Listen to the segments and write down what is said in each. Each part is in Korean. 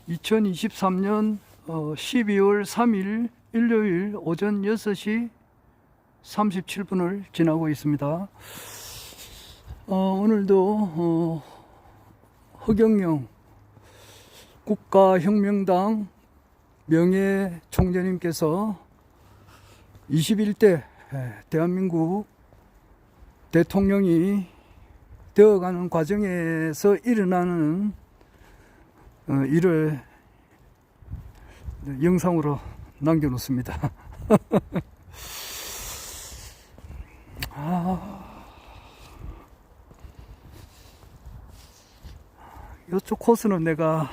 2023년 12월 3일 일요일 오전 6시 37분을 지나고 있습니다. 오늘도 허경영 국가혁명당 명예총재님께서 21대 대한민국 대통령이 되어가는 과정에서 일어나는 일을 영상으로 남겨놓습니다. 이쪽 코스는 내가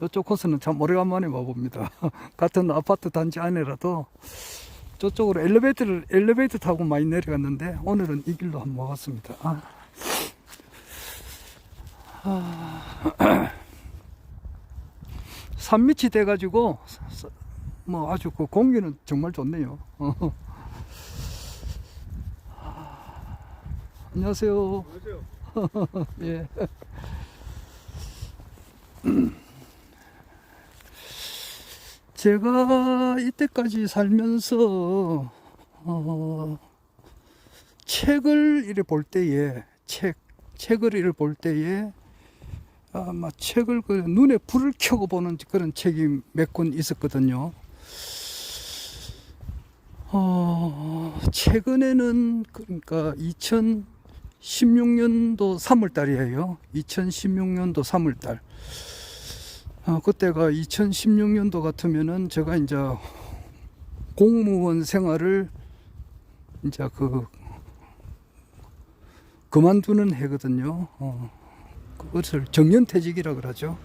이쪽 코스는 참 오래간만에 와봅니다. 같은 아파트 단지 안에라도 저쪽으로 엘리베이터 타고 많이 내려갔는데 오늘은 이 길로 한번 와봤습니다. 산 밑이 돼가지고 뭐 아주 그 공기는 정말 좋네요. 안녕하세요. 안녕하세요. 예. 제가 이때까지 살면서 책을 이래 볼 때에 책을 이래 볼 때에 아마 책을 그 눈에 불을 켜고 보는 그런 책이 몇 권 있었거든요. 최근에는 그러니까 2016년도 3월 달이에요. 2016년도 3월 달. 그때가 2016년도 같으면은 제가 이제 공무원 생활을 이제 그만두는 해거든요. 그것을 정년퇴직이라 그러죠.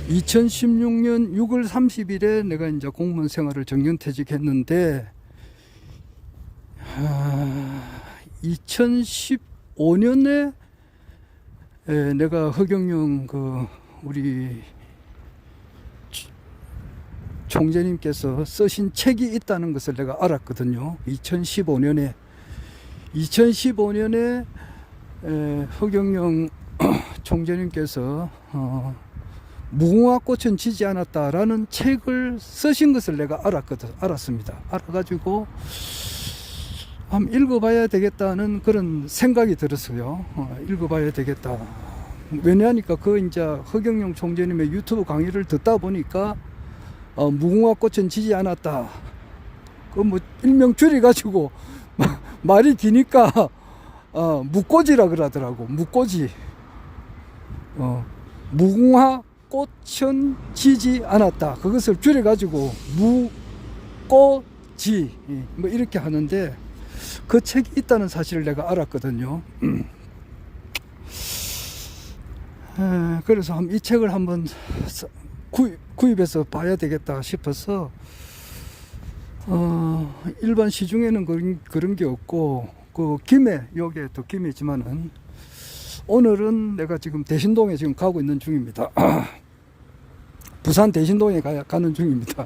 2016년 6월 30일에 내가 이제 공무원 생활을 정년퇴직했는데 2015년에 내가 허경영 우리 총재님께서 쓰신 책이 있다는 것을 내가 알았거든요. 2015년에 허경영 총재님께서 무궁화꽃은 지지 않았다라는 책을 쓰신 것을 내가 알았습니다. 알아가지고 한번 읽어봐야 되겠다는 그런 생각이 들었어요. 읽어봐야 되겠다. 왜냐하니까 이제 허경영 총재님의 유튜브 강의를 듣다 보니까 무궁화꽃은 지지 않았다. 뭐 일명 줄여가지고 말이 기니까 무꼬지라 그러더라고. 무꼬지. 무궁화꽃은 지지 않았다. 그것을 줄여가지고 무꼬지 뭐 이렇게 하는데 그 책이 있다는 사실을 내가 알았거든요. 그래서 이 책을 한번 구입해서 봐야 되겠다 싶어서 일반 시중에는 그런 게 없고 요게 또 김해지만은 오늘은 내가 지금 대신동에 지금 가고 있는 중입니다. 부산 대신동에 가는 중입니다.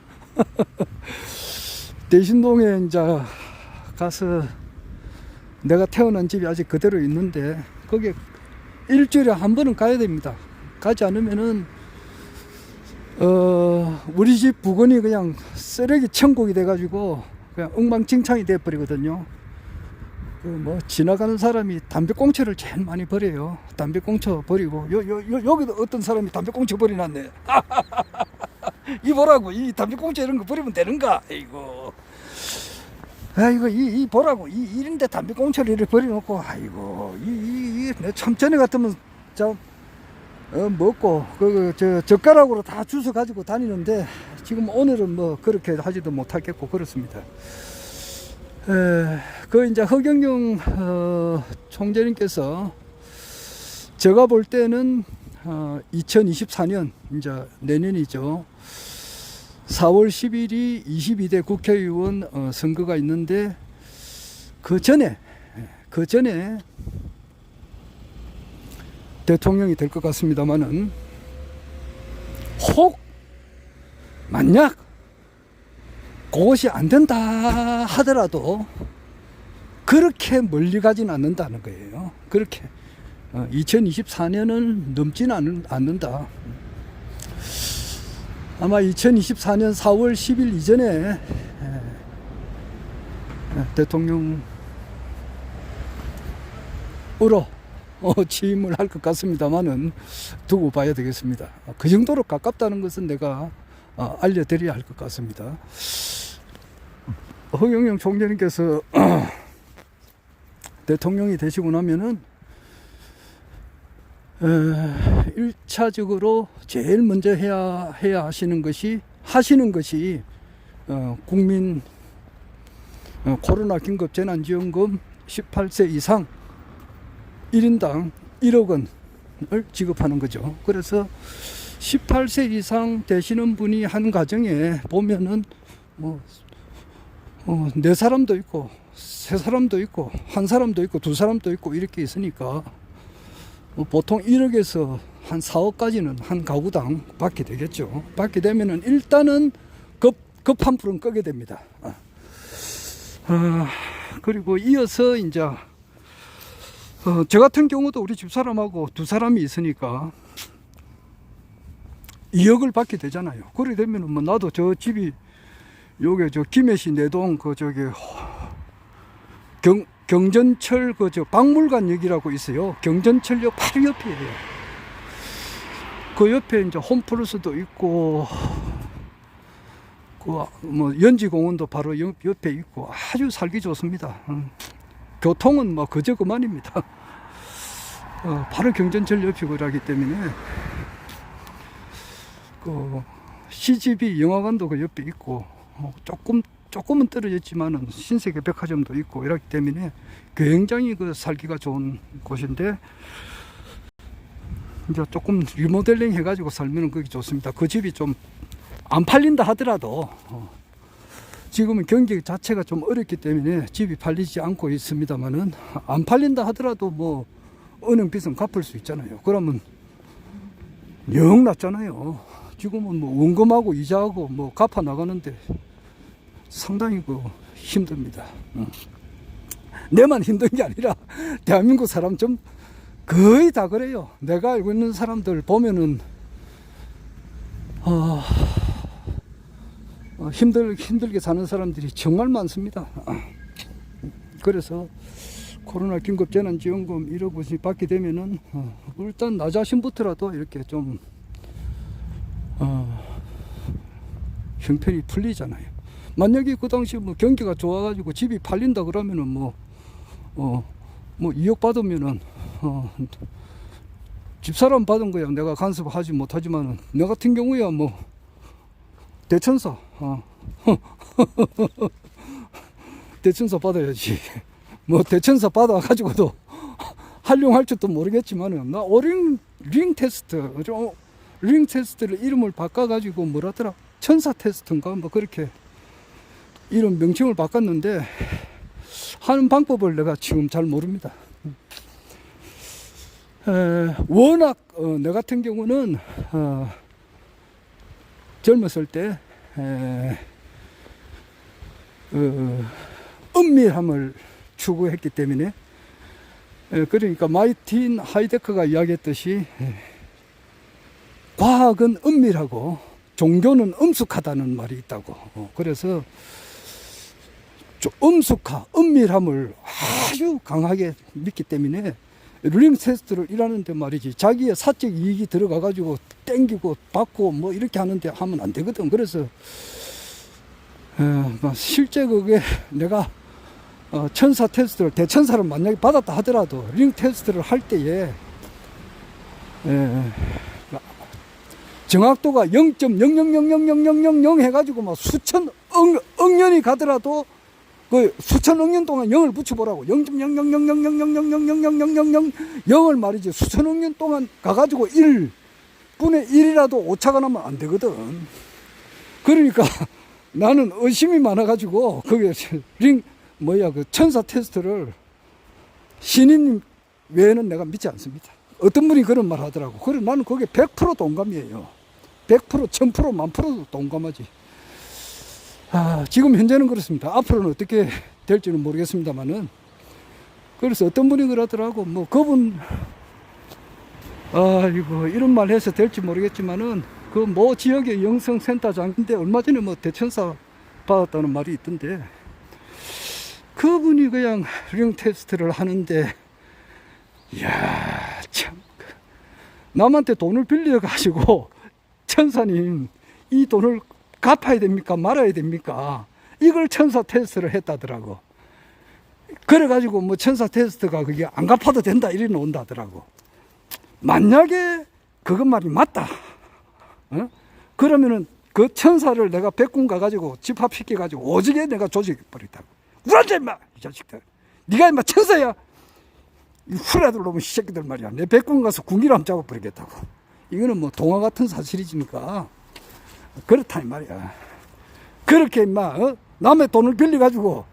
대신동에 이제 가서 내가 태어난 집이 아직 그대로 있는데 거기에 일주일에 한 번은 가야 됩니다. 가지 않으면은 우리 집 부근이 그냥 쓰레기 천국이 돼가지고 그냥 엉망진창이 돼버리거든요. 뭐 지나가는 사람이 담배꽁초를 제일 많이 버려요. 담배꽁초 버리고 여기도 어떤 사람이 담배꽁초 버려놨네. 이 보라고, 이 담배꽁초 이런 거 버리면 되는가? 아이고 이 보라고, 이런데 담배꽁초를 이렇게 버려놓고, 아이고 참 전에 같으면 먹고 젓가락으로 다 주워 가지고 다니는데 지금 오늘은 뭐 그렇게 하지도 못하겠고 그렇습니다. 이제 허경영 총재님께서 제가 볼 때는 2024년 이제 내년이죠. 4월 10일이 22대 국회의원 선거가 있는데 그 전에 대통령이 될 것 같습니다만은 혹 만약 그것이 안 된다 하더라도 그렇게 멀리 가진 않는다는 거예요. 그렇게 2024년은 넘지는 않는다. 아마 2024년 4월 10일 이전에 대통령으로 취임을 할 것 같습니다만은 두고 봐야 되겠습니다. 그 정도로 가깝다는 것은 내가 알려드려야 할 것 같습니다. 허경영 총재님께서 대통령이 되시고 나면은 1차적으로 제일 먼저 해야 하시는 것이 국민 코로나 긴급 재난지원금 18세 이상 1인당 1억 원을 지급하는 거죠. 그래서 18세 이상 되시는 분이 한 가정에 보면은 뭐 4사람도 있고 3사람도 있고 1사람도 있고 2사람도 있고 이렇게 있으니까 보통 1억에서 한 4억까지는 한 가구당 받게 되겠죠. 받게 되면은 일단은 급한 불은 끄게 됩니다. 그리고 이어서 이제 저 같은 경우도 우리 집사람하고 2사람이 있으니까 2억을 받게 되잖아요. 그래 되면은 뭐 나도 저 집이 요게 저 김해시 내동 경전철 박물관역이라고 있어요. 경전철역 바로 옆이에요. 그 옆에 이제 홈플러스도 있고 뭐 연지공원도 바로 옆에 있고 아주 살기 좋습니다. 교통은 뭐 그저 그만입니다. 바로 경전철 옆이고 그러기 때문에 CGV 영화관도 그 옆에 있고 조금은 떨어졌지만은 신세계 백화점도 있고 이렇기 때문에 굉장히 살기가 좋은 곳인데 이제 조금 리모델링 해가지고 살면 그게 좋습니다. 그 집이 좀 안 팔린다 하더라도 지금은 경기 자체가 좀 어렵기 때문에 집이 팔리지 않고 있습니다만은 안 팔린다 하더라도 뭐 은행 빚은 갚을 수 있잖아요. 그러면 영 낫잖아요. 지금은 뭐 원금하고 이자하고 뭐 갚아 나가는데 상당히 힘듭니다. 내만 힘든 게 아니라 대한민국 사람 좀 거의 다 그래요. 내가 알고 있는 사람들 보면은 힘들게 사는 사람들이 정말 많습니다. 그래서 코로나 긴급재난지원금 1억 원씩 받게 되면은 일단 나 자신부터라도 이렇게 좀 형편이 풀리잖아요. 만약에 그 당시 뭐 경기가 좋아가지고 집이 팔린다 그러면은 뭐 2억 받으면은 집사람 받은 거야 내가 간섭하지 못하지만은 내 같은 경우야 뭐 대천사 대천사 받아야지. 뭐 대천사 받아가지고도 활용할 줄도 모르겠지만은 나 링 테스트를 이름을 바꿔가지고 뭐라더라 천사 테스트인가 뭐 그렇게 이름 명칭을 바꿨는데 하는 방법을 내가 지금 잘 모릅니다. 워낙 내 같은 경우는 젊었을 때 은밀함을 추구했기 때문에 그러니까 마이틴 하이데커가 이야기했듯이 과학은 은밀하고 종교는 엄숙하다는 말이 있다고. 그래서 은밀함을 아주 강하게 믿기 때문에 링 테스트를 일하는데 말이지 자기의 사적 이익이 들어가 가지고 땡기고 받고 뭐 이렇게 하면 안 되거든. 그래서 실제 그게 내가 천사 테스트를 대천사를 만약에 받았다 하더라도 링 테스트를 할 때에 정확도가 0.00000000 해가지고 막 수천 억 년이 가더라도 그 수천 억 년 동안 0을 붙여보라고. 0.000000000000을 말이지 수천 억 년 동안 가가지고 1분의 1이라도 오차가 나면 안 되거든. 그러니까 나는 의심이 많아가지고 그게 그 천사 테스트를 신인 외에는 내가 믿지 않습니다. 어떤 분이 그런 말 하더라고. 그래 나는 그게 100% 동감이에요. 100%, 1000%, 1000% 동감하지. 지금 현재는 그렇습니다. 앞으로는 어떻게 될지는 모르겠습니다만은, 그래서 어떤 분이 그러더라고, 뭐 그분 이거 이런 말 해서 될지 모르겠지만은 그 모 지역의 영성센터장인데 얼마 전에 뭐 대천사 받았다는 말이 있던데, 그분이 그냥 령 테스트를 하는데, 이야 참, 남한테 돈을 빌려 가지고 천사님 이 돈을 갚아야 됩니까 말아야 됩니까, 이걸 천사 테스트를 했다더라고. 그래가지고 뭐 천사 테스트가 그게 안 갚아도 된다 이리 나온다더라고. 만약에 그것 말이 맞다, 그러면은 그 천사를 내가 백군 가가지고 집합시켜가지고 오지게 내가 조직해버리다고. 우란자 임마 이 자식들, 네가 임마 천사야, 이 후라들 놈의 새끼들 말이야, 내 백군 가서 군기로 한번 잡아버리겠다고. 이거는 뭐 동화 같은 사실이니까 그렇다 이 말이야. 그렇게 임마 남의 돈을 빌려가지고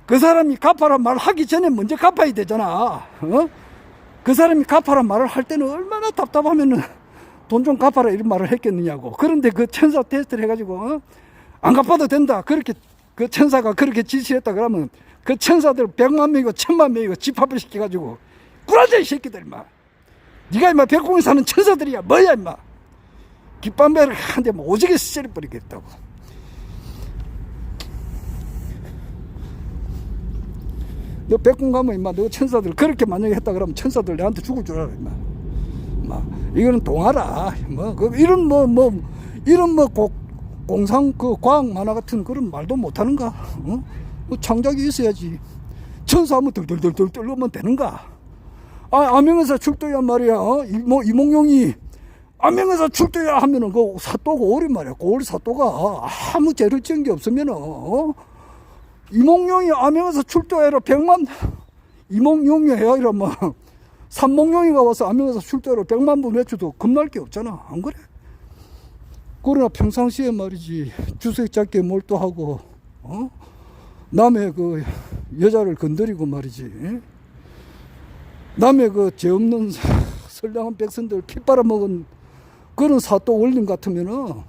그 사람이 갚아라 말 하기 전에 먼저 갚아야 되잖아. 그 사람이 갚아라 말을 할 때는 얼마나 답답하면은 돈 좀 갚아라 이런 말을 했겠느냐고. 그런데 그 천사 테스트를 해가지고 안 갚아도 된다, 그렇게 그 천사가 그렇게 지시했다 그러면 그 천사들 100만 명이고 1000만 명이고 집합을 시켜가지고 꾸라져 이 새끼들 임마, 네가 임마 백공에 사는 천사들이야 뭐야 임마, 깃밤배를 한 대 오지게 쎄려버리겠다고. 너 백군 가면 임마 너 천사들 그렇게 만약에 했다 그러면 천사들 내한테 죽을 줄 알아 임마. 이거는 동화라. 이런 공상 그 과학 만화 같은 그런 말도 못하는가? 창작이 있어야지. 천사하면 덜덜덜덜 떨면 되는가? 암행어사 출도야 말이야. 이몽룡이 암행어사 출도야 하면은 그 사또가 오리 말이야. 고리 사또가 아무 죄를 지은 게 없으면은 이몽룡이 암행어사 출도해라 100만, 이몽룡이 해야 이러면 삼몽룡이가 와서 암행어사 출도해라 100만 부 매출도 겁날 게 없잖아. 안 그래? 그러나 평상시에 말이지 주색 잡기에 몰두하고 남의 그 여자를 건드리고 말이지, 남의 그 죄 없는 선량한 백성들 피 빨아먹은 그런 사또 원림 같으면은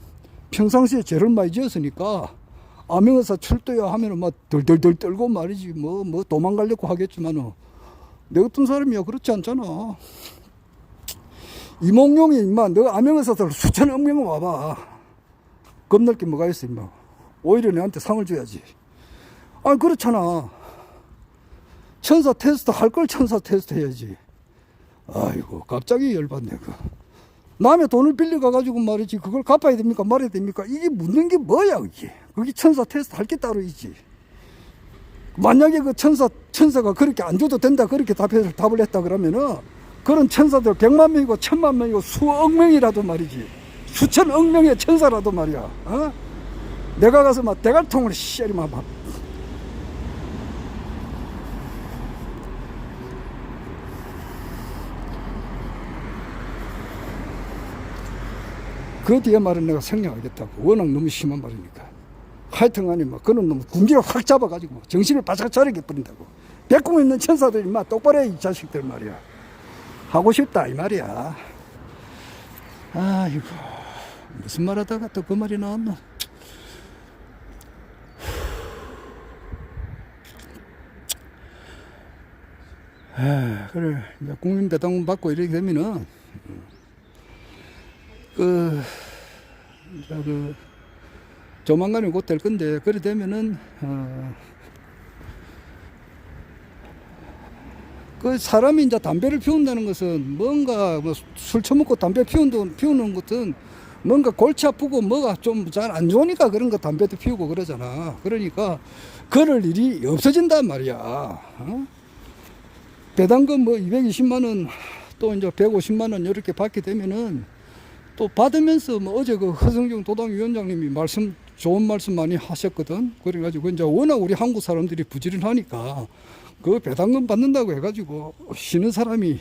평상시에 죄를 많이 지었으니까 암행어사 출도야 하면은 막 덜덜덜 떨고 말이지 뭐 도망가려고 하겠지만은 내 같은 사람이야 그렇지 않잖아. 이몽룡이 임마 너 암행어사들 수천억 명 와봐, 겁날 게 뭐가 있어 임마. 오히려 내한테 상을 줘야지. 그렇잖아. 천사 테스트 할 걸 천사 테스트 해야지. 아이고 갑자기 열받네. 남의 돈을 빌려가가지고 말이지 그걸 갚아야 됩니까 말아야 됩니까, 이게 묻는 게 뭐야 이게. 그게 천사 테스트 할 게 따로 있지. 만약에 그 천사가 그렇게 안 줘도 된다 그렇게 답을 했다 그러면은 그런 천사들 100만 명이고 1000만 명이고 수억 명이라도 말이지, 수천억 명의 천사라도 말이야, 내가 가서 막 대갈통을 씨리만 막 그 뒤에 말은 내가 생략하겠다고. 워낙 너무 심한 말이니까. 하여튼간에 막 그런 놈 군기로 확 잡아가지고 정신을 바짝 차리게 버린다고. 백궁에 있는 천사들이 막 똑바로 해 이 자식들 말이야. 하고 싶다 이 말이야. 아이고 무슨 말 하다가 또 그 말이 나왔노. 그래 이제 국민배당금 받고 이렇게 되면은 조만간에 곧 될 건데, 그래 되면은 그 사람이 이제 담배를 피운다는 것은 뭔가 뭐 술 처먹고 담배 피우는 것은 뭔가 골치 아프고 뭐가 좀 잘 안 좋으니까 그런 거 담배도 피우고 그러잖아. 그러니까 그럴 일이 없어진단 말이야. 배당금 뭐 220만 원 또 이제 150만 원 이렇게 받게 되면은 또 받으면서 뭐 어제 그 허성중 도당위원장님이 좋은 말씀 많이 하셨거든. 그래가지고 이제 워낙 우리 한국 사람들이 부지런하니까 그 배당금 받는다고 해가지고 쉬는 사람이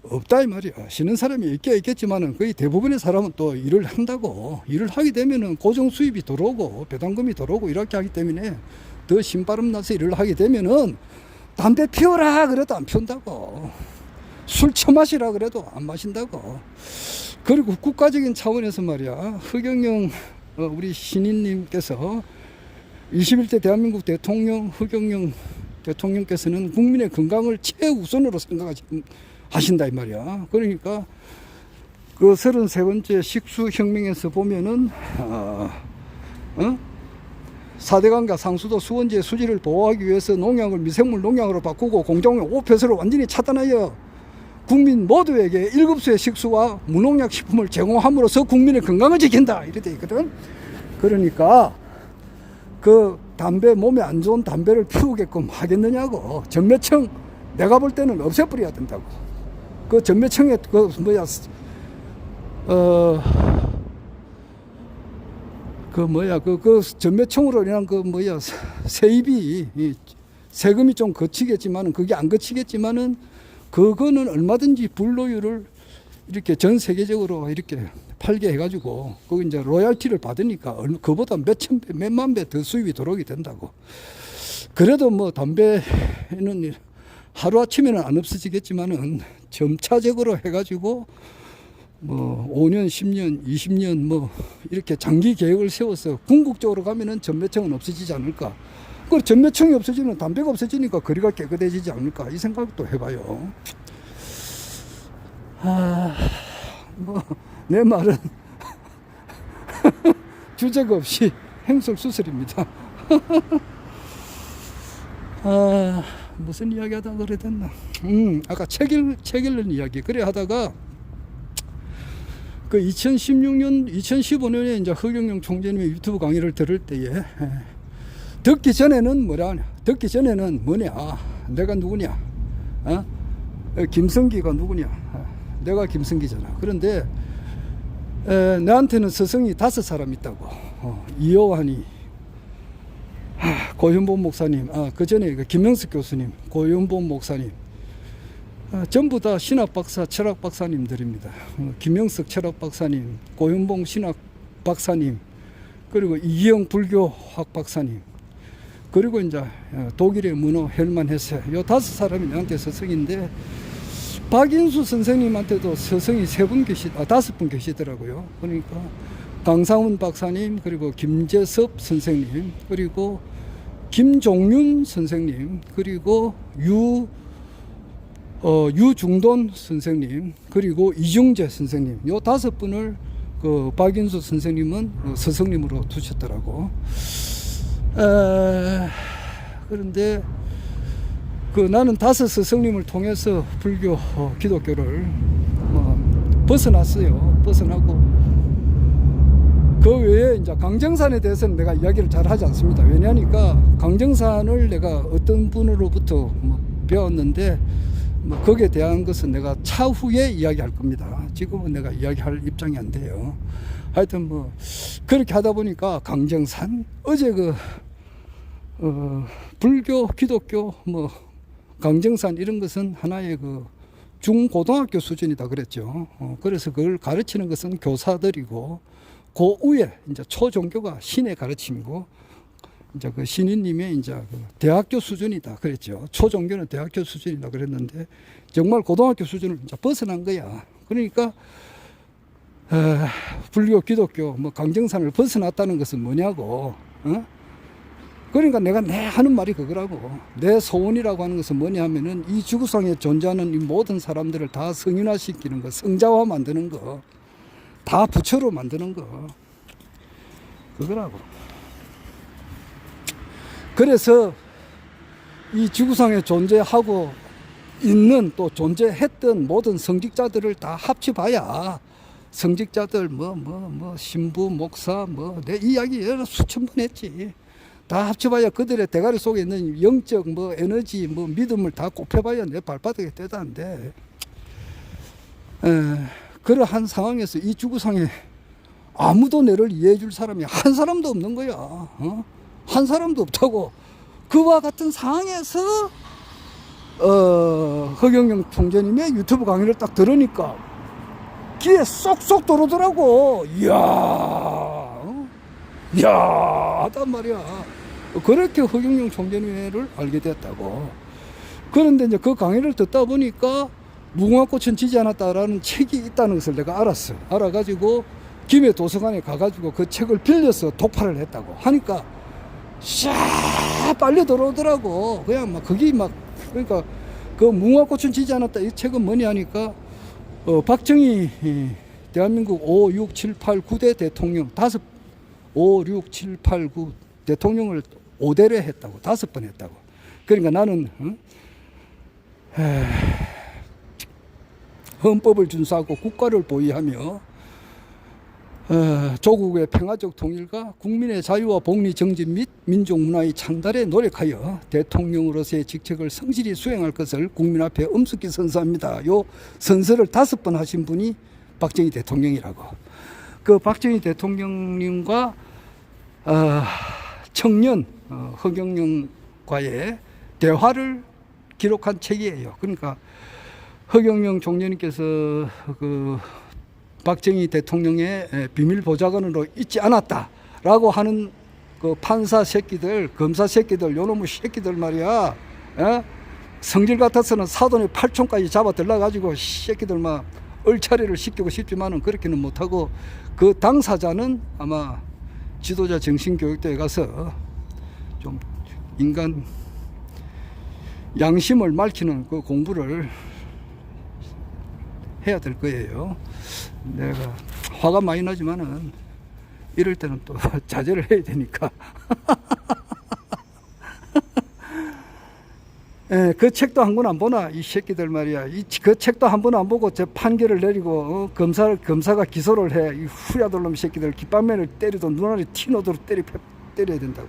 없다 이 말이야. 쉬는 사람이 있겠지만은 거의 대부분의 사람은 또 일을 한다고. 일을 하게 되면은 고정 수입이 들어오고 배당금이 들어오고 이렇게 하기 때문에 더 신바람 나서 일을 하게 되면은 담배 피워라 그래도 안 피운다고. 술 처마시라 그래도 안 마신다고. 그리고 국가적인 차원에서 말이야, 허경영 우리 신인님께서 21대 대한민국 대통령 허경영 대통령께서는 국민의 건강을 최우선으로 생각하신다 이 말이야. 그러니까 그 33번째 식수혁명에서 보면은 4대 강과 상수도 수원지의 수질을 보호하기 위해서 농약을 미생물 농약으로 바꾸고 공작물 5폐수를 완전히 차단하여 국민 모두에게 7수의 식수와 무농약 식품을 제공함으로써 국민의 건강을 지킨다 이렇게 돼 있거든. 그러니까 그 담배, 몸에 안 좋은 담배를 피우게끔 하겠느냐고. 전매청 내가 볼 때는 없애버려야 된다고. 그 전매청에 그 뭐야 그 전매청으로 인한 그 뭐야 세입이 세금이 좀 거치겠지만은 그게 안 거치겠지만은 그거는 얼마든지 불로율을 이렇게 전 세계적으로 이렇게 팔게 해가지고 거기 이제 로얄티를 받으니까 그보다 몇천 배, 몇만 배 더 수입이 들어오게 된다고. 그래도 뭐 담배는 하루 아침에는 안 없어지겠지만은 점차적으로 해가지고 뭐 5년, 10년, 20년 뭐 이렇게 장기 계획을 세워서 궁극적으로 가면은 전매청은 없어지지 않을까. 그 전매청이 없어지면 담배가 없어지니까 거리가 깨끗해지지 않을까 이 생각도 해봐요. 뭐 내 말은 주제가 없이 행설수설입니다. 무슨 이야기 하다가 그래 됐나? 아까 책 읽는 이야기 그래 하다가 그 2016년, 2015년에 이제 허경영 총재님의 유튜브 강의를 들을 때에 듣기 전에는 듣기 전에는 뭐냐? 내가 누구냐? 김성기가 누구냐? 내가 김성기잖아. 그런데 나한테는 스승이 5사람 있다고. 이효환이, 고현복 목사님, 그 전에 김영석 교수님, 고현복 목사님, 전부 다 신학 박사, 철학 박사님들입니다. 김영석 철학 박사님, 고현복 신학 박사님, 그리고 이기영 불교학 박사님, 그리고 이제 독일의 문호 헬만 헤세, 요 5사람이 나한테 스승인데 박인수 선생님한테도 스승이 5분 계시더라고요. 그러니까 강상훈 박사님, 그리고 김재섭 선생님, 그리고 김종윤 선생님, 그리고 유중돈 선생님, 그리고 이중재 선생님, 요 5분을 그 박인수 선생님은 스승님으로 두셨더라고. 그런데 그 나는 5 스승님을 통해서 불교, 기독교를 벗어났어요. 벗어나고 그 외에 이제 강정산에 대해서는 내가 이야기를 잘 하지 않습니다. 왜냐하니까 강정산을 내가 어떤 분으로부터 배웠는데 거기에 대한 것은 내가 차후에 이야기할 겁니다. 지금은 내가 이야기할 입장이 안 돼요. 하여튼 뭐 그렇게 하다 보니까 강정산 어제 불교, 기독교 강정산 이런 것은 하나의 그 중고등학교 수준이다 그랬죠. 그래서 그걸 가르치는 것은 교사들이고 그 위에 이제 초종교가 신의 가르침이고 이제 그 신인님의 이제 그 대학교 수준이다 그랬죠. 초종교는 대학교 수준이다 그랬는데 정말 고등학교 수준을 이제 벗어난 거야. 그러니까 불교, 기독교, 강정산을 벗어났다는 것은 뭐냐고. 그러니까 내가 하는 말이 그거라고. 내 소원이라고 하는 것은 뭐냐 하면은 이 지구상에 존재하는 이 모든 사람들을 다 성인화시키는 거, 성자화 만드는 거, 다 부처로 만드는 거. 그거라고. 그래서 이 지구상에 존재하고 있는 또 존재했던 모든 성직자들을 다 합쳐봐야 성직자들 신부, 목사 내 이야기 여러 수천 번 했지. 다 합쳐봐야 그들의 대가리 속에 있는 영적 에너지 믿음을 다 곱해봐야 내 발바닥에 대단한데 그러한 상황에서 이 지구상에 아무도 내를 이해해 줄 사람이 한 사람도 없는 거야. 한 사람도 없다고. 그와 같은 상황에서 허경영 총재님의 유튜브 강의를 딱 들으니까 귀에 쏙쏙 들어오더라고. 이야 하단 말이야. 그렇게 허경영 총재님을 알게 됐다고. 그런데 이제 그 강의를 듣다 보니까 무궁화꽃은 지지 않았다라는 책이 있다는 것을 내가 알았어. 알아가지고 김해 도서관에 가가지고 그 책을 빌려서 독파를 했다고 하니까 샤 빨려 들어오더라고. 그냥 막 거기 막 그러니까 그 무궁화꽃은 지지 않았다 이 책은 뭐냐 하니까 박정희 대한민국 5, 6, 7, 8, 9대 대통령 5, 6, 7, 8, 9 대통령을 5대를 했다고 5번 했다고. 그러니까 나는 헌법을 준수하고 국가를 보위하며 조국의 평화적 통일과 국민의 자유와 복리 정진 및 민족 문화의 창달에 노력하여 대통령으로서의 직책을 성실히 수행할 것을 국민 앞에 엄숙히 선서합니다. 요 선서를 5번 하신 분이 박정희 대통령이라고. 그 박정희 대통령님과 청년 허경영과의 대화를 기록한 책이에요. 그러니까 허경영 총재님께서 그 박정희 대통령의 비밀 보좌관으로 있지 않았다라고 하는 그 판사 새끼들, 검사 새끼들, 요놈의 새끼들 말이야. 성질 같아서는 사돈의 8촌까지 잡아 들러가지고 새끼들 막 얼차례를 시키고 싶지만은 그렇게는 못하고 그 당사자는 아마 지도자 정신교육대에 가서 좀 인간 양심을 밝히는 그 공부를 해야 될 거예요. 내가 화가 많이 나지만은 이럴 때는 또 자제를 해야 되니까. 그 책도 한 권 안 보나 이 새끼들 말이야. 그 책도 한 번 안 보고 제 판결을 내리고 검사가 기소를 해. 이 후야돌놈 새끼들 깃발맨을 때리도 눈알이 튀노도록 때려야 된다고.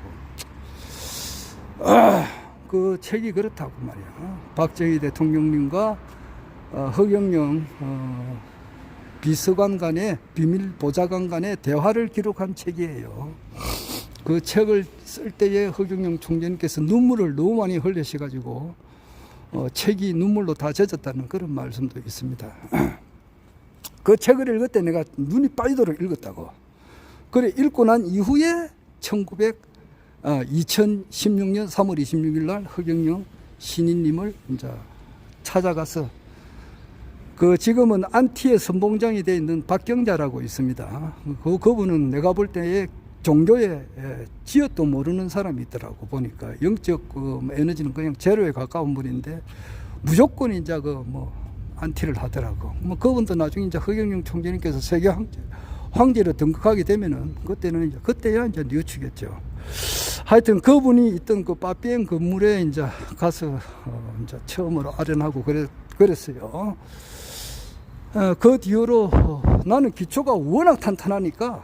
그 책이 그렇다고 말이야. 박정희 대통령님과 허경영 비서관 간의 비밀 보좌관 간의 대화를 기록한 책이에요. 그 책을 쓸 때에 허경영 총재님께서 눈물을 너무 많이 흘리셔가지고 책이 눈물로 다 젖었다는 그런 말씀도 있습니다. 그 책을 읽을 때 내가 눈이 빠지도록 읽었다고. 그래 읽고 난 이후에 2016년 3월 26일 날 허경영 신인님을 이제 찾아가서 그 지금은 안티의 선봉장이 되어 있는 박경자라고 있습니다. 그분은 내가 볼 때에 종교에 지엇도 모르는 사람이 있더라고. 보니까 영적 에너지는 그냥 제로에 가까운 분인데 무조건 이제 안티를 하더라고. 그분도 나중에 이제 허경영 총재님께서 세계 황제로 등극하게 되면은 그때야 이제 뉘우치겠죠. 하여튼 그분이 있던 그 빠삐엔 건물에 이제 가서 이제 처음으로 아련하고 그랬어요. 그 뒤로 나는 기초가 워낙 탄탄하니까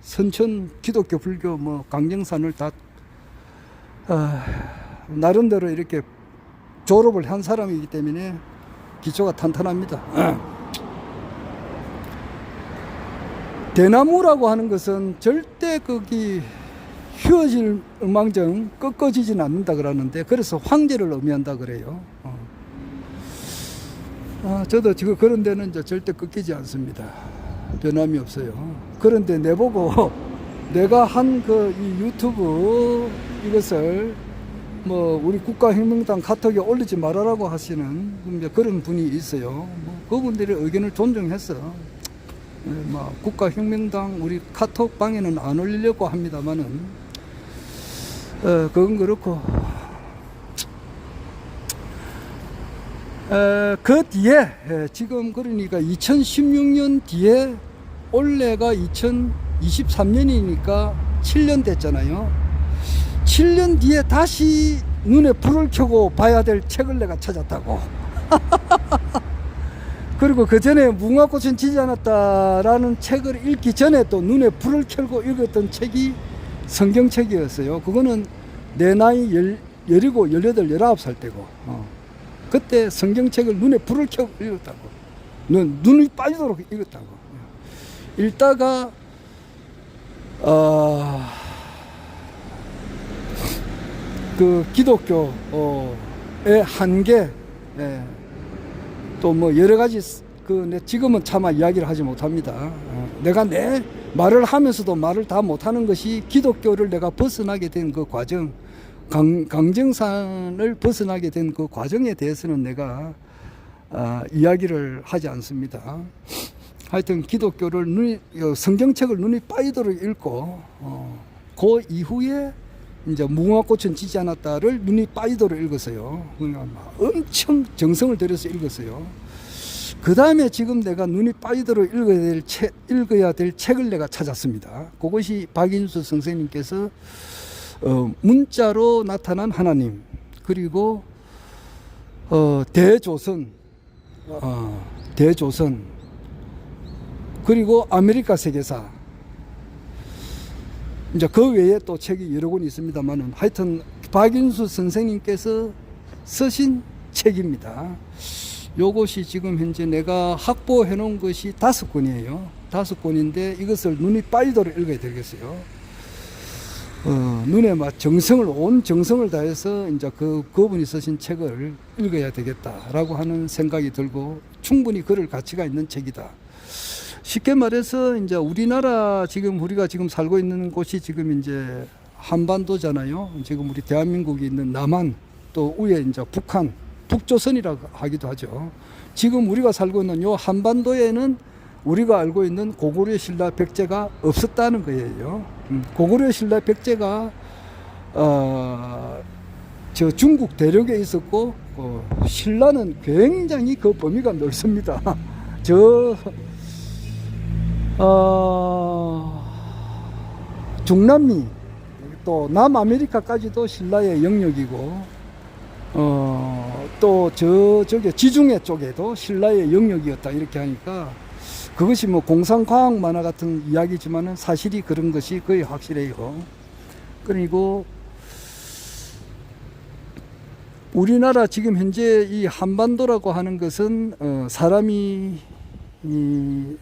선천 기독교 불교 강정산을 다 나름대로 이렇게 졸업을 한 사람이기 때문에 기초가 탄탄합니다. 대나무라고 하는 것은 절대 거기 휘어질 망정 꺾어지진 않는다 그러는데 그래서 황제를 의미한다 그래요. 저도 지금 그런 데는 이제 절대 꺾이지 않습니다. 변함이 없어요. 그런데 내보고 내가 한 이 유튜브 이것을 우리 국가혁명당 카톡에 올리지 말아라고 하시는 그런 분이 있어요. 그분들의 의견을 존중해서 국가혁명당 우리 카톡방에는 안 올리려고 합니다만은 그건 그렇고 그 뒤에 지금 그러니까 2016년 뒤에 올해가 2023년이니까 7년 됐잖아요. 7년 뒤에 다시 눈에 불을 켜고 봐야 될 책을 내가 찾았다고. 그리고 그 전에 무궁화꽃은 지지 않았다라는 책을 읽기 전에 또 눈에 불을 켜고 읽었던 책이 성경책이었어요. 그거는 내 나이 17, 18, 19살 때고 그때 성경책을 눈에 불을 켜고 읽었다고. 눈이 빠지도록 읽었다고. 읽다가 그 기독교의 한계 또 여러 가지 지금은 차마 이야기를 하지 못합니다. 내가 내 말을 하면서도 말을 다 못하는 것이 기독교를 내가 벗어나게 된 그 과정, 강정산을 벗어나게 된 그 과정에 대해서는 내가 이야기를 하지 않습니다. 하여튼 기독교를 성경책을 눈이 빠지도록 읽고 그 이후에 이제 무궁화꽃은 지지 않았다를 눈이 빠지도록 읽었어요. 그러니까 막 엄청 정성을 들여서 읽었어요. 그 다음에 지금 내가 눈이 빠지도록 읽어야 될 책을 내가 찾았습니다. 그것이 박인수 선생님께서 문자로 나타난 하나님, 그리고 대조선, 그리고 아메리카 세계사. 이제 그 외에 또 책이 여러 권 있습니다만은 하여튼 박인수 선생님께서 쓰신 책입니다. 요것이 지금 현재 내가 확보해 놓은 것이 5권이에요. 5권인데 이것을 눈이 빠지도록 읽어야 되겠어요. 눈에 막 온 정성을 다해서 이제 그분이 쓰신 책을 읽어야 되겠다라고 하는 생각이 들고 충분히 그럴 가치가 있는 책이다. 쉽게 말해서 이제 우리나라 우리가 지금 살고 있는 곳이 지금 이제 한반도잖아요. 지금 우리 대한민국이 있는 남한, 또 위에 이제 북한, 북조선이라고 하기도 하죠. 지금 우리가 살고 있는 요 한반도에는 우리가 알고 있는 고구려 신라 백제가 없었다는 거예요. 고구려 신라 백제가 저 중국 대륙에 있었고 신라는 굉장히 그 범위가 넓습니다. 중남미 또 남아메리카까지도 신라의 영역이고 또 저게 지중해 쪽에도 신라의 영역이었다 이렇게 하니까 그것이 뭐 공상과학 만화 같은 이야기지만은 사실이 그런 것이 거의 확실해요. 그리고 우리나라 지금 현재 이 한반도라고 하는 것은 사람이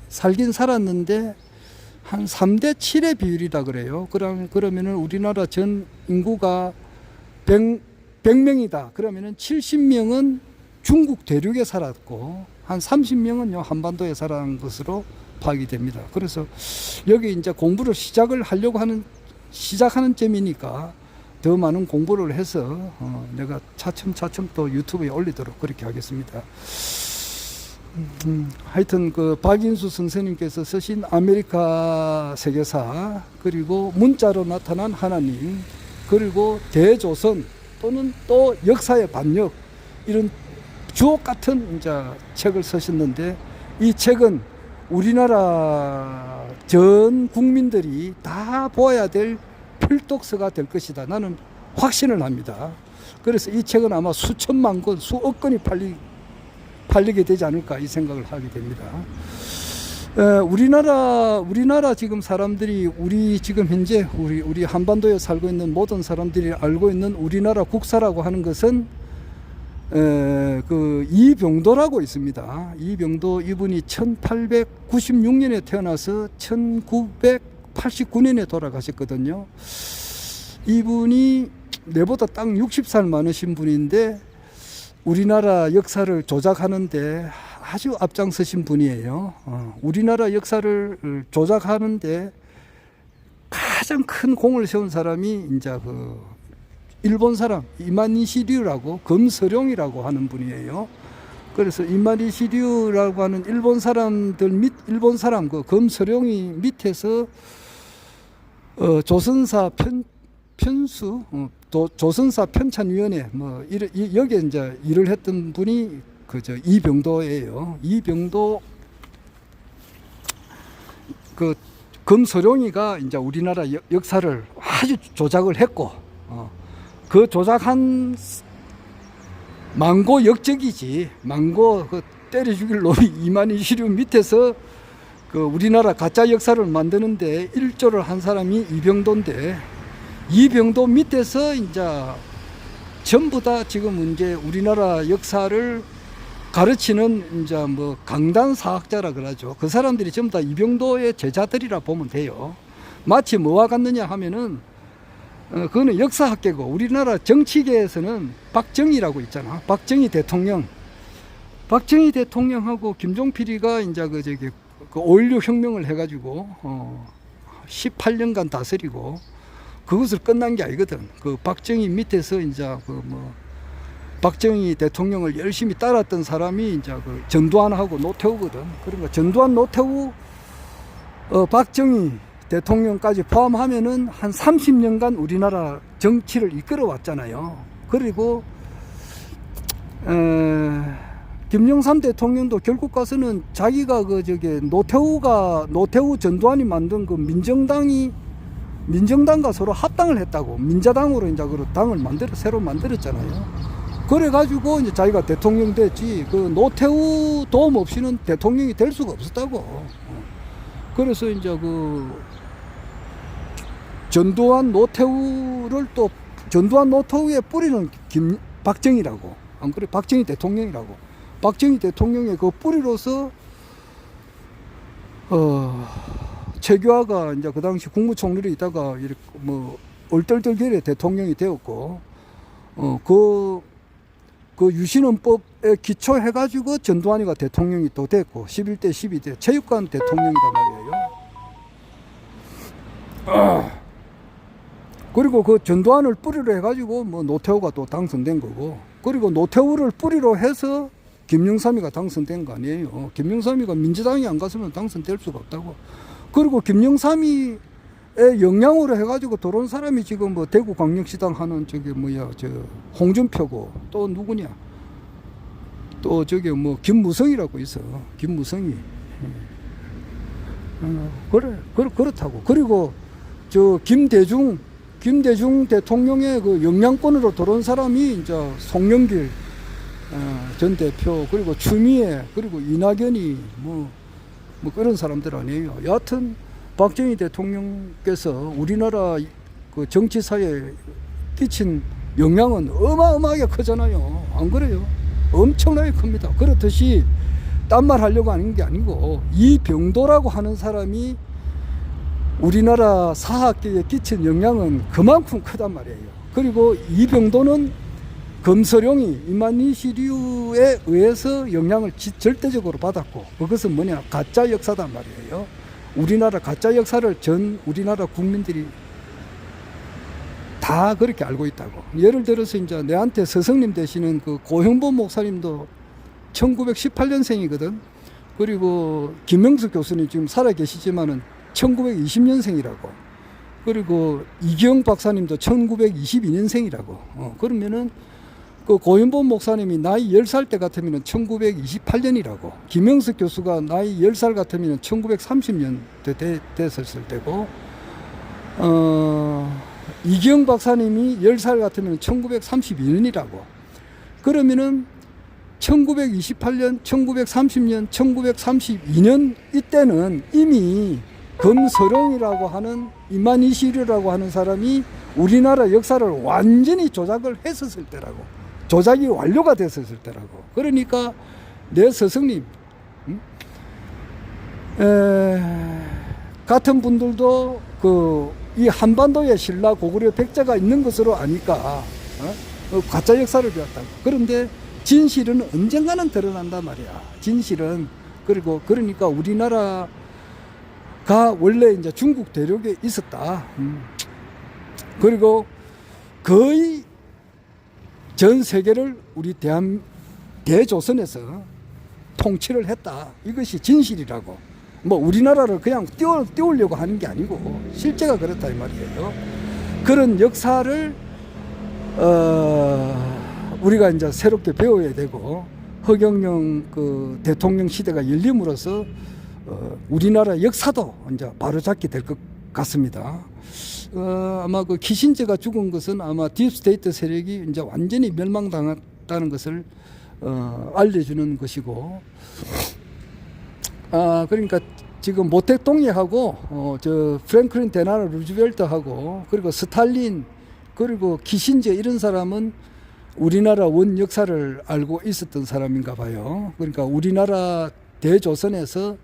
살긴 살았는데 한 3대 7의 비율이다 그래요. 그러면은 우리나라 전 인구가 100명이다. 그러면은 70명은 중국 대륙에 살았고 한 30명은 요 한반도에 살아난 것으로 파악이 됩니다. 그래서 여기 이제 공부를 시작하는 점이니까 더 많은 공부를 해서 내가 차츰차츰 또 유튜브에 올리도록 그렇게 하겠습니다. 하여튼 그 박인수 선생님께서 쓰신 아메리카 세계사, 그리고 문자로 나타난 하나님, 그리고 대조선 또는 또 역사의 반역, 이런 주옥 같은 이제 책을 쓰셨는데 이 책은 우리나라 전 국민들이 다 보아야 될 필독서가 될 것이다. 나는 확신을 합니다. 그래서 이 책은 아마 수천만 권, 수억 권이 팔리게 되지 않을까 이 생각을 하게 됩니다. 우리나라 지금 사람들이 우리 지금 현재 우리 한반도에 살고 있는 모든 사람들이 알고 있는 우리나라 국사라고 하는 것은 그 이병도라고 있습니다. 이병도 이분이 1896년에 태어나서 1989년에 돌아가셨거든요. 이분이 내보다 딱 60살 많으신 분인데 우리나라 역사를 조작하는데 아주 앞장서신 분이에요. 우리나라 역사를 조작하는데 가장 큰 공을 세운 사람이 이제 일본 사람 이마니시류라고 금서룡이라고 하는 분이에요. 그래서 이마니시류라고 하는 일본 사람 그 금서룡이 밑에서 조선사 편수 조선사 편찬위원회 여기에 이제 일을 했던 분이 이병도예요. 이병도 금서룡이가 이제 우리나라 역사를 아주 조작을 했고 그 조작한 망고 역적이지. 망고 때려 죽일 놈이 이만희시류 밑에서 우리나라 가짜 역사를 만드는데 일조를 한 사람이 이병도인데 이병도 밑에서 이제 전부 다 지금 이제 우리나라 역사를 가르치는 이제 강단사학자라 그러죠. 그 사람들이 전부 다 이병도의 제자들이라 보면 돼요. 마치 뭐와 같느냐 하면은 그거는 역사학계고 우리나라 정치계에서는 박정희라고 있잖아. 박정희 대통령하고 김종필이가 이제 그 5.16 혁명을 해가지고 18년간 다스리고 그것을 끝난 게 아니거든. 그 박정희 밑에서 이제 박정희 대통령을 열심히 따랐던 사람이 이제 전두환하고 노태우거든. 그러니까 전두환, 노태우, 박정희 대통령까지 포함하면은 한 30년간 우리나라 정치를 이끌어 왔잖아요. 그리고 김영삼 대통령도 결국 가서는 자기가 노태우 전두환이 만든 그 민정당과 서로 합당을 했다고, 민자당으로 이제 그 당을 새로 만들었잖아요. 그래가지고 이제 자기가 대통령 됐지, 그 노태우 도움 없이는 대통령이 될 수가 없었다고. 그래서 이제 전두환 노태우의 뿌리는 박정희라고. 안 그래? 박정희 대통령이라고. 박정희 대통령의 그 뿌리로서, 최규하가 이제 그 당시 국무총리로 있다가 이렇게 얼떨떨결에 대통령이 되었고, 그 유신헌법에 기초해가지고 전두환이가 대통령이 또 됐고, 11대 12대 체육관 대통령이란 말이에요. 그리고 그 전두환을 뿌리로 해가지고 노태우가 또 당선된 거고, 그리고 노태우를 뿌리로 해서 김영삼이가 당선된 거 아니에요. 김영삼이가 민주당이 안 갔으면 당선될 수가 없다고. 그리고 김영삼이의 영향으로 해가지고 들어온 사람이 지금 대구광역시당 하는 홍준표고, 또 누구냐, 또 김무성이라고 있어. 김무성이. 그렇다고. 그리고 김대중 대통령의 그 영향권으로 들어온 사람이 이제 송영길 전 대표, 그리고 추미애, 그리고 이낙연이 그런 사람들 아니에요. 여하튼 박정희 대통령께서 우리나라 그 정치사에 끼친 영향은 어마어마하게 크잖아요. 안 그래요? 엄청나게 큽니다. 그렇듯이 딴 말 하려고 하는 게 아니고, 이병도라고 하는 사람이 우리나라 사학계에 끼친 영향은 그만큼 크단 말이에요. 그리고 이병도는 검서룡이 이만희시류에 의해서 영향을 절대적으로 받았고, 그것은 뭐냐, 가짜 역사단 말이에요. 우리나라 가짜 역사를 전 우리나라 국민들이 다 그렇게 알고 있다고. 예를 들어서 이제 내한테 스승님 되시는 그 고형범 목사님도 1918년생이거든. 그리고 김명숙 교수님 지금 살아 계시지만은 1920년생이라고. 그리고 이기영 박사님도 1922년생이라고. 그러면은 그 고현범 목사님이 나이 10살 때 같으면 1928년이라고. 김영석 교수가 나이 10살 같으면 1930년 됐었을 때고, 이기영 박사님이 10살 같으면 1932년이라고. 그러면은 1928년, 1930년, 1932년 이때는 이미 검서룡이라고 하는 이만희시류라고 하는 사람이 우리나라 역사를 완전히 조작을 했었을 때라고. 조작이 완료가 됐었을 때라고. 그러니까 내 스승님 같은 분들도 이 한반도에 신라 고구려 백제가 있는 것으로 아니까 가짜 역사를 배웠다고. 그런데 진실은 언젠가는 드러난단 말이야. 진실은. 그러니까 우리나라가 원래 이제 중국 대륙에 있었다. 그리고 거의 전 세계를 우리 대조선에서 통치를 했다. 이것이 진실이라고. 우리나라를 그냥 띄우려고 하는 게 아니고 실제가 그렇다 이 말이에요. 그런 역사를 우리가 이제 새롭게 배워야 되고, 허경영 그 대통령 시대가 열림으로써 우리나라 역사도 이제 바로잡게 될 것 같습니다. 아마 그 키신저가 죽은 것은 아마 딥스테이트 세력이 이제 완전히 멸망당했다는 것을 알려주는 것이고, 그러니까 지금 모택동이하고 프랭클린 데나노 루즈벨트하고, 그리고 스탈린, 그리고 키신저 이런 사람은 우리나라 원 역사를 알고 있었던 사람인가 봐요. 그러니까 우리나라 대조선에서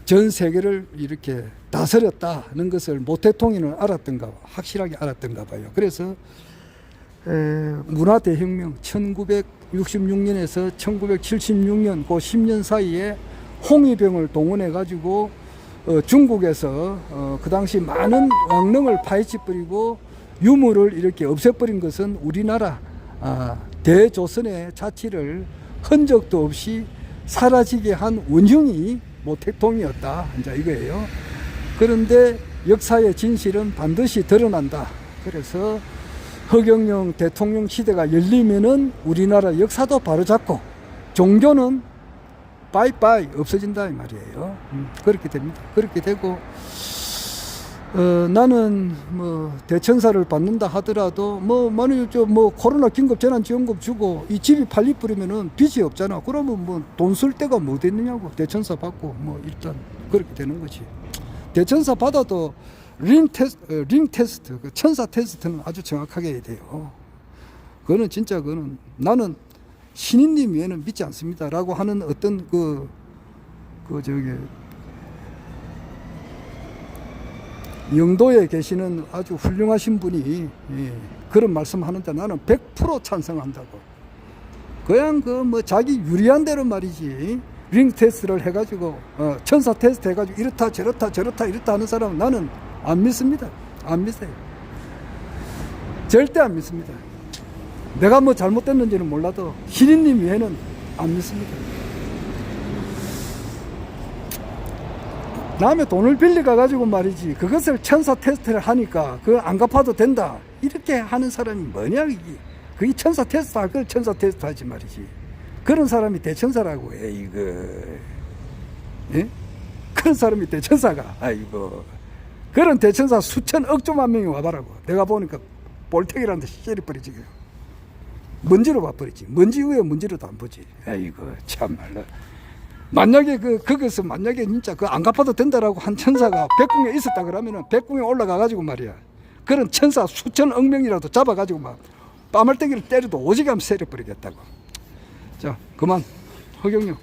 전 세계를 이렇게 다스렸다는 것을 모택동이는 확실하게 알았던가 봐요. 그래서 문화대혁명 1966년에서 1976년 그 10년 사이에 홍위병을 동원해 가지고 중국에서 그 당시 많은 왕릉을 파헤치 버리고 유물을 이렇게 없애버린 것은 우리나라 대조선의 자치를 흔적도 없이 사라지게 한 원흉이 모택동이었다. 이제 이거예요. 그런데 역사의 진실은 반드시 드러난다. 그래서 허경영 대통령 시대가 열리면은 우리나라 역사도 바로잡고 종교는 빠이빠이 없어진다 이 말이에요. 그렇게 됩니다. 그렇게 되고 나는 뭐 대천사를 받는다 하더라도 뭐 만약에 뭐 코로나 긴급 재난지원금 주고 이 집이 팔리 뿌리면은 빚이 없잖아. 그러면 뭐 돈 쓸 데가 뭐 됐느냐고. 대천사 받고 뭐 일단 그렇게 되는 거지. 대천사 받아도 링 테스트, 그 천사 테스트는 아주 정확하게 해야 돼요. 그거는 진짜 그거는 나는 신인님 외에는 믿지 않습니다라고 하는 어떤 영도에 계시는 아주 훌륭하신 분이 그런 말씀하는데 나는 100% 찬성한다고. 그냥 그 뭐 자기 유리한 대로 말이지. 링 테스트를 해가지고 천사 테스트 해가지고 이렇다 저렇다 이렇다 하는 사람은 나는 안 믿습니다. 안 믿어요. 절대 안 믿습니다. 내가 뭐 잘못됐는지는 몰라도 신인님 외에는 안 믿습니다. 남의 돈을 빌려 가지고 말이지 그것을 천사 테스트를 하니까 그거 안 갚아도 된다 이렇게 하는 사람이 뭐냐 이게. 그게 천사 테스트 할 걸 천사 테스트 하지 말이지. 그런 사람이 대천사라고 해 이거. 예? 그런 사람이 대천사가 아이고. 그런 대천사 수천 억조만 명이 와봐라고. 내가 보니까 볼텍이라는 데 시절이 지금 먼지로 봐버리지. 먼지 위에 먼지로도 안 보지. 아이고 참말로. 만약에 거기서 만약에 진짜 안 갚아도 된다라고 한 천사가 백궁에 있었다 그러면은 백궁에 올라가 가지고 말이야. 그런 천사 수천 억 명이라도 잡아 가지고 막 빠물떼기를 때려도 오지게 하면 세려버리겠다고. 자 그만. 허경영.